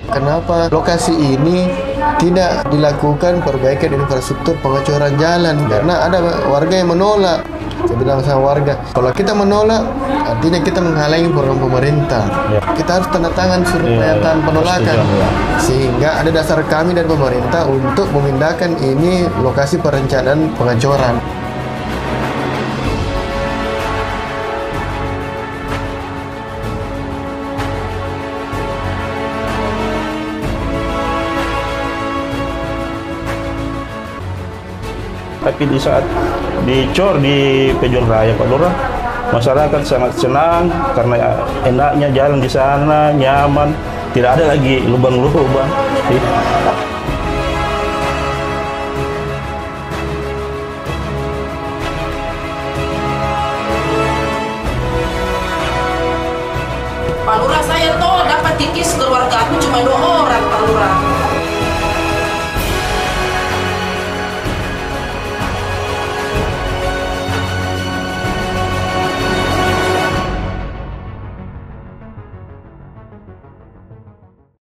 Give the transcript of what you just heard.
Kenapa lokasi ini tidak dilakukan perbaikan infrastruktur pengecoran jalan? Karena ada warga yang menolak. Saya bilang sama warga, kalau kita menolak, artinya kita menghalangi program pemerintah. Kita harus tanda tangan surat pernyataan penolakan. Sehingga ada dasar kami dan pemerintah untuk memindahkan ini lokasi perencanaan pengecoran. Tapi di saat dicor di Pejon Raya Pak Lurah, masyarakat sangat senang karena enaknya jalan di sana, nyaman, tidak ada lagi lubang-lubang. Pak Lurah, saya tuh dapat tikis